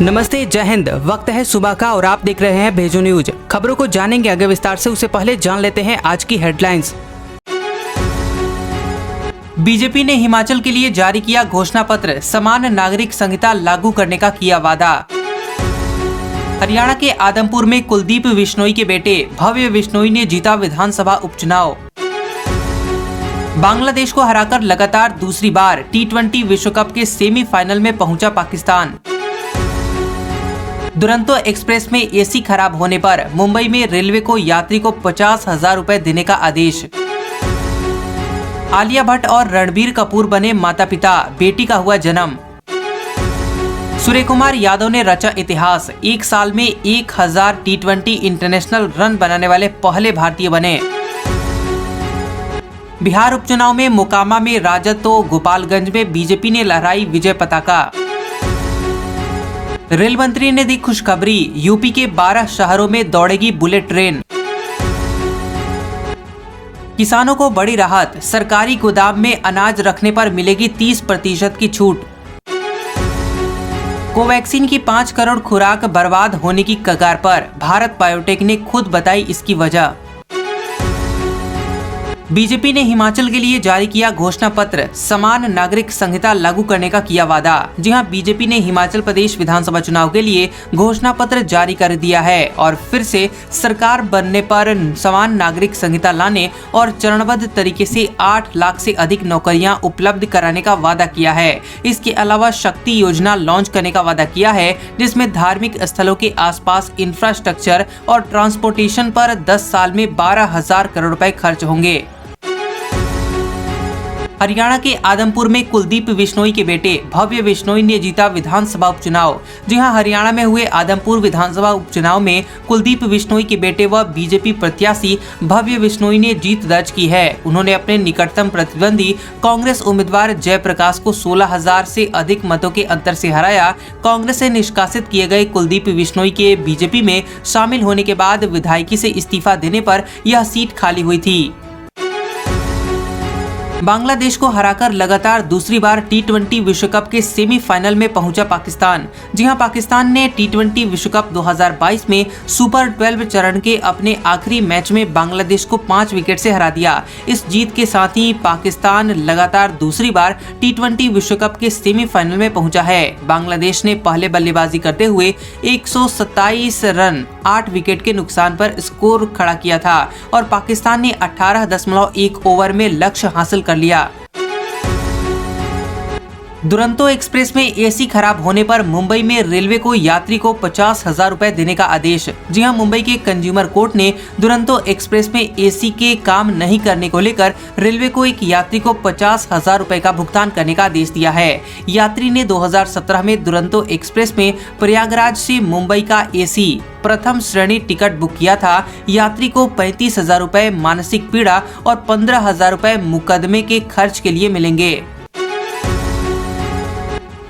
नमस्ते, जय हिंद। वक्त है सुबह का और आप देख रहे हैं भेजो न्यूज। खबरों को जानेंगे आगे विस्तार से, उससे पहले जान लेते हैं आज की हेडलाइंस। बीजेपी ने हिमाचल के लिए जारी किया घोषणा पत्र, समान नागरिक संहिता लागू करने का किया वादा। हरियाणा के आदमपुर में कुलदीप बिश्नोई के बेटे भव्य बिश्नोई ने जीता विधानसभा उपचुनाव। बांग्लादेश को हराकर लगातार दूसरी बार टी20 विश्व कप के सेमीफाइनल में पहुंचा पाकिस्तान। दुरंतो एक्सप्रेस में एसी खराब होने पर मुंबई में रेलवे को यात्री को 50,000 रुपए देने का आदेश। आलिया भट्ट और रणबीर कपूर बने माता पिता, बेटी का हुआ जन्म। सूर्य कुमार यादव ने रचा इतिहास, एक साल में 1000 टी20 इंटरनेशनल रन बनाने वाले पहले भारतीय बने। बिहार उपचुनाव में मोकामा में राजद तो गोपालगंज में बीजेपी ने लहराई विजय पताका। रेल मंत्री ने दी खुशखबरी, यूपी के 12 शहरों में दौड़ेगी बुलेट ट्रेन। किसानों को बड़ी राहत, सरकारी गोदाम में अनाज रखने पर मिलेगी 30% की छूट। कोवैक्सीन की 5 करोड़ खुराक बर्बाद होने की कगार पर, भारत बायोटेक ने खुद बताई इसकी वजह। बीजेपी ने हिमाचल के लिए जारी किया घोषणा पत्र, समान नागरिक संहिता लागू करने का किया वादा। जी हां, बीजेपी ने हिमाचल प्रदेश विधानसभा चुनाव के लिए घोषणा पत्र जारी कर दिया है और फिर से सरकार बनने पर समान नागरिक संहिता लाने और चरणबद्ध तरीके से 8 लाख से अधिक नौकरियां उपलब्ध कराने का वादा किया है। इसके अलावा शक्ति योजना लॉन्च करने का वादा किया है, जिसमें धार्मिक स्थलों के आसपास इंफ्रास्ट्रक्चर और ट्रांसपोर्टेशन पर 10 साल में 12,000 करोड़ रुपए खर्च होंगे। हरियाणा के आदमपुर में कुलदीप बिश्नोई के बेटे भव्य बिश्नोई ने जीता विधानसभा उपचुनाव। जी हां, हरियाणा में हुए आदमपुर विधानसभा उपचुनाव में कुलदीप बिश्नोई के बेटे व बीजेपी प्रत्याशी भव्य बिश्नोई ने जीत दर्ज की है। उन्होंने अपने निकटतम प्रतिद्वंदी कांग्रेस उम्मीदवार जयप्रकाश को 16,000 से अधिक मतों के अंतर से हराया। कांग्रेस से निष्कासित किए गए कुलदीप बिश्नोई के बीजेपी में शामिल होने के बाद विधायकी से इस्तीफा देने पर यह सीट खाली हुई थी। बांग्लादेश को हराकर लगातार दूसरी बार टी20 विश्व कप के सेमीफाइनल में पहुंचा पाकिस्तान। जी हां, पाकिस्तान ने टी20 विश्व कप 2022 में सुपर 12 चरण के अपने आखिरी मैच में बांग्लादेश को 5 विकेट से हरा दिया। इस जीत के साथ ही पाकिस्तान लगातार दूसरी बार टी20 विश्व कप के सेमीफाइनल में पहुंचा है। बांग्लादेश ने पहले बल्लेबाजी करते हुए 127 रन 8 विकेट के नुकसान पर स्कोर खड़ा किया था और पाकिस्तान ने 18.1 ओवर में लक्ष्य हासिल कर लिया। दुरंतो एक्सप्रेस में एसी खराब होने पर मुंबई में रेलवे को यात्री को 50,000 रुपए देने का आदेश। जी हां, मुंबई के कंज्यूमर कोर्ट ने दुरंतो एक्सप्रेस में एसी के काम नहीं करने को लेकर रेलवे को एक यात्री को 50,000 रुपए का भुगतान करने का आदेश दिया है। यात्री ने 2017 में दुरंतो एक्सप्रेस में प्रयागराज से मुंबई का एसी प्रथम श्रेणी टिकट बुक किया था। यात्री को 35,000 रुपए मानसिक पीड़ा और 15,000 रुपए मुकदमे के खर्च के लिए मिलेंगे।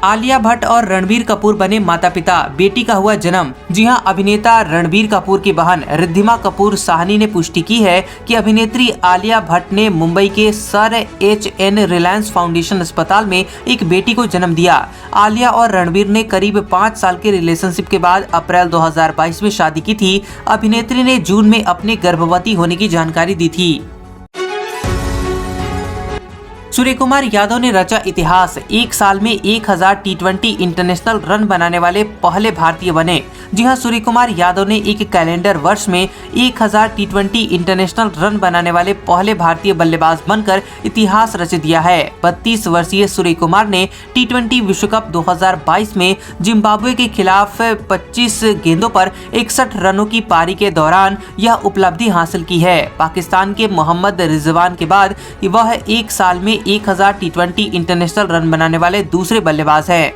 आलिया भट्ट और रणबीर कपूर बने माता पिता, बेटी का हुआ जन्म। जी हां, अभिनेता रणबीर कपूर की बहन रिद्धिमा कपूर साहनी ने पुष्टि की है कि अभिनेत्री आलिया भट्ट ने मुंबई के सर HN रिलायंस फाउंडेशन अस्पताल में एक बेटी को जन्म दिया। आलिया और रणबीर ने करीब 5 साल के रिलेशनशिप के बाद अप्रैल 2022 में शादी की थी। अभिनेत्री ने जून में अपने गर्भवती होने की जानकारी दी थी। सूर्य कुमार यादव ने रचा इतिहास, एक साल में 1000 टी20 इंटरनेशनल रन बनाने वाले पहले भारतीय बने। जी हां, सूर्य कुमार यादव ने एक कैलेंडर वर्ष में 1000 टी20 इंटरनेशनल रन बनाने वाले पहले भारतीय बल्लेबाज बनकर इतिहास रच दिया है। 32 वर्षीय सूर्य कुमार ने टी20 विश्व कप 2022 में जिम्बाब्वे के खिलाफ 25 गेंदों पर 61 रनों की पारी के दौरान यह उपलब्धि हासिल की है। पाकिस्तान के मोहम्मद रिजवान के बाद वह एक साल में 1000 टी20 इंटरनेशनल रन बनाने वाले दूसरे बल्लेबाज हैं।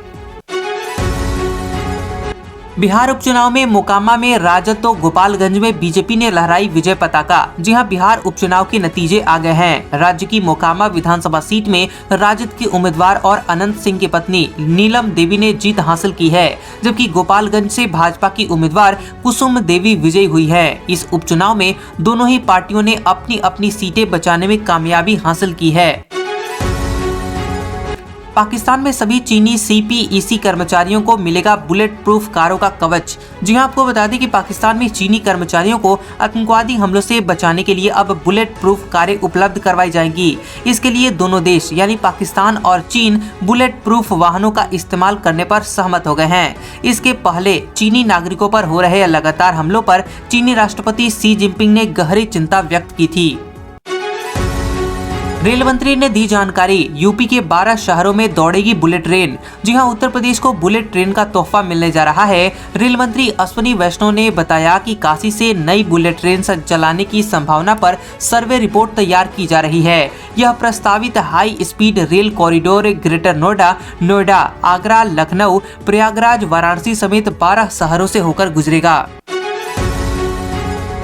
बिहार उपचुनाव में मोकामा में राजद तो गोपालगंज में बीजेपी ने लहराई विजय पताका। जी हां, बिहार उपचुनाव के नतीजे आ गए हैं। राज्य की मोकामा विधानसभा सीट में राजद के उम्मीदवार और अनंत सिंह की पत्नी नीलम देवी ने जीत हासिल की है, जबकि गोपालगंज से भाजपा की उम्मीदवार कुसुम देवी विजयी हुई है। इस उपचुनाव में दोनों ही पार्टियों ने अपनी अपनी सीटें बचाने में कामयाबी हासिल की है। पाकिस्तान में सभी चीनी CPEC कर्मचारियों को मिलेगा बुलेट प्रूफ कारों का कवच। जी हां, आपको बता दें कि पाकिस्तान में चीनी कर्मचारियों को आतंकवादी हमलों से बचाने के लिए अब बुलेट प्रूफ कारें उपलब्ध करवाई जाएंगी। इसके लिए दोनों देश यानी पाकिस्तान और चीन बुलेट प्रूफ वाहनों का इस्तेमाल करने पर सहमत हो गए हैं। इसके पहले चीनी नागरिकों पर हो रहे लगातार हमलों पर चीनी राष्ट्रपति शी जिनपिंग ने गहरी चिंता व्यक्त की थी। रेल मंत्री ने दी जानकारी, यूपी के 12 शहरों में दौड़ेगी बुलेट ट्रेन। जी हां, उत्तर प्रदेश को बुलेट ट्रेन का तोहफा मिलने जा रहा है। रेल मंत्री अश्विनी वैष्णव ने बताया कि काशी से नई बुलेट ट्रेन चलाने की संभावना पर सर्वे रिपोर्ट तैयार की जा रही है। यह प्रस्तावित high speed rail corridor greater Noida, Agra, Lucknow, Prayagraj, Varanasi समेत 12 शहरों से होकर गुजरेगा।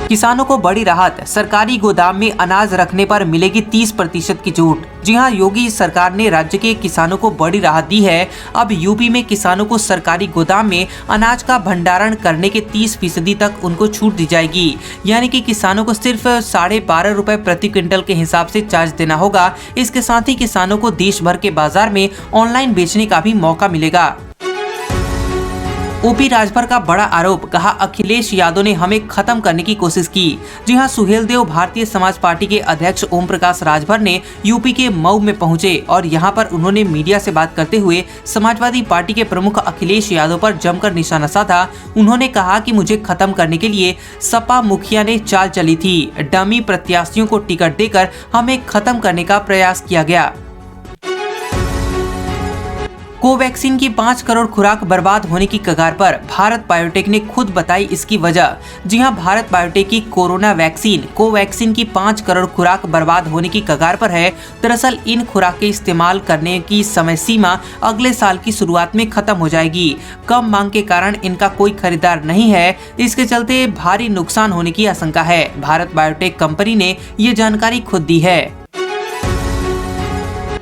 किसानों को बड़ी राहत, सरकारी गोदाम में अनाज रखने पर मिलेगी 30% की छूट। जी हां, योगी सरकार ने राज्य के किसानों को बड़ी राहत दी है। अब यूपी में किसानों को सरकारी गोदाम में अनाज का भंडारण करने के 30% तक उनको छूट दी जाएगी। यानी कि किसानों को सिर्फ 12.5 रुपए प्रति क्विंटल के हिसाब से चार्ज देना होगा। इसके साथ ही किसानों को देश भर के बाजार में ऑनलाइन बेचने का भी मौका मिलेगा। ओपी राजभर का बड़ा आरोप, कहा अखिलेश यादव ने हमें खत्म करने की कोशिश की। जी हां, सुहेलदेव भारतीय समाज पार्टी के अध्यक्ष ओम प्रकाश राजभर ने यूपी के मऊ में पहुंचे और यहां पर उन्होंने मीडिया से बात करते हुए समाजवादी पार्टी के प्रमुख अखिलेश यादव पर जमकर निशाना साधा। उन्होंने कहा कि मुझे खत्म करने के लिए सपा मुखिया ने चाल चली थी। डमी प्रत्याशियों को टिकट देकर हमें खत्म करने का प्रयास किया गया। कोवैक्सीन की 5 करोड़ खुराक बर्बाद होने की कगार पर, भारत बायोटेक ने खुद बताई इसकी वजह। जी हां, भारत बायोटेक की कोरोना वैक्सीन कोवैक्सीन की 5 करोड़ खुराक बर्बाद होने की कगार पर है। दरअसल इन खुराक के इस्तेमाल करने की समय सीमा अगले साल की शुरुआत में खत्म हो जाएगी। कम मांग के कारण इनका कोई खरीदार नहीं है। इसके चलते भारी नुकसान होने की आशंका है। भारत बायोटेक कंपनी ने ये जानकारी खुद दी है।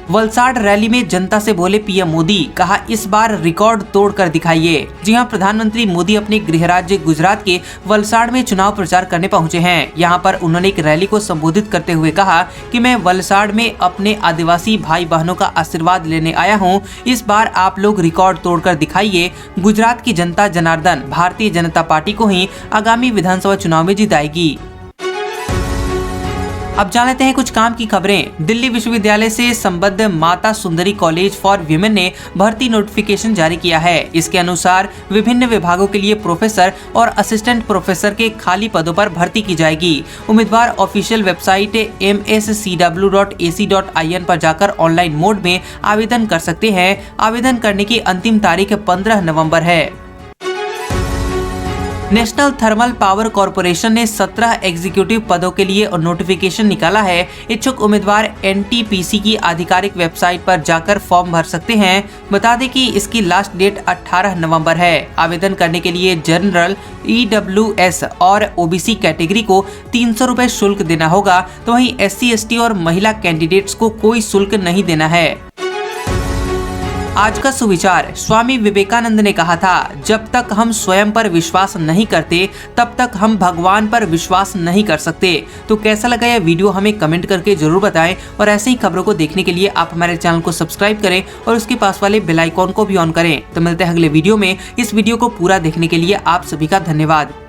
वलसाड रैली में जनता से बोले पीएम मोदी, कहा इस बार रिकॉर्ड तोड़ कर दिखाइए। जी हां, प्रधानमंत्री मोदी अपने गृह राज्य गुजरात के वलसाड में चुनाव प्रचार करने पहुंचे हैं। यहां पर उन्होंने एक रैली को संबोधित करते हुए कहा कि मैं वलसाड में अपने आदिवासी भाई बहनों का आशीर्वाद लेने आया हूं। इस बार आप लोग रिकॉर्ड तोड़कर दिखाइए। गुजरात की जनता जनार्दन भारतीय जनता पार्टी को ही आगामी विधानसभा चुनाव में जिताएगी। अब जान लेते हैं कुछ काम की खबरें। दिल्ली विश्वविद्यालय से संबद्ध Mata Sundari college for women ने भर्ती नोटिफिकेशन जारी किया है। इसके अनुसार विभिन्न विभागों के लिए प्रोफेसर और असिस्टेंट प्रोफेसर के खाली पदों पर भर्ती की जाएगी। उम्मीदवार ऑफिशियल वेबसाइट mscw.ac.in पर जाकर ऑनलाइन मोड में आवेदन कर सकते हैं। आवेदन करने की अंतिम तारीख 15 नवम्बर है। नेशनल थर्मल पावर कॉरपोरेशन ने 17 एग्जीक्यूटिव पदों के लिए नोटिफिकेशन निकाला है। इच्छुक उम्मीदवार NTPC की आधिकारिक वेबसाइट पर जाकर फॉर्म भर सकते हैं। बता दें कि इसकी लास्ट डेट 18 नवंबर है। आवेदन करने के लिए जनरल, EWS और OBC कैटेगरी को 300 रुपए शुल्क देना होगा, तो वहीं SC, ST और महिला कैंडिडेट्स को कोई शुल्क नहीं देना है। आज का सुविचार, स्वामी विवेकानंद ने कहा था, जब तक हम स्वयं पर विश्वास नहीं करते तब तक हम भगवान पर विश्वास नहीं कर सकते। तो कैसा लगा यह वीडियो हमें कमेंट करके जरूर बताएं और ऐसे ही खबरों को देखने के लिए आप हमारे चैनल को सब्सक्राइब करें और उसके पास वाले बेल आइकॉन को भी ऑन करें। तो मिलते हैं अगले वीडियो में। इस वीडियो को पूरा देखने के लिए आप सभी का धन्यवाद।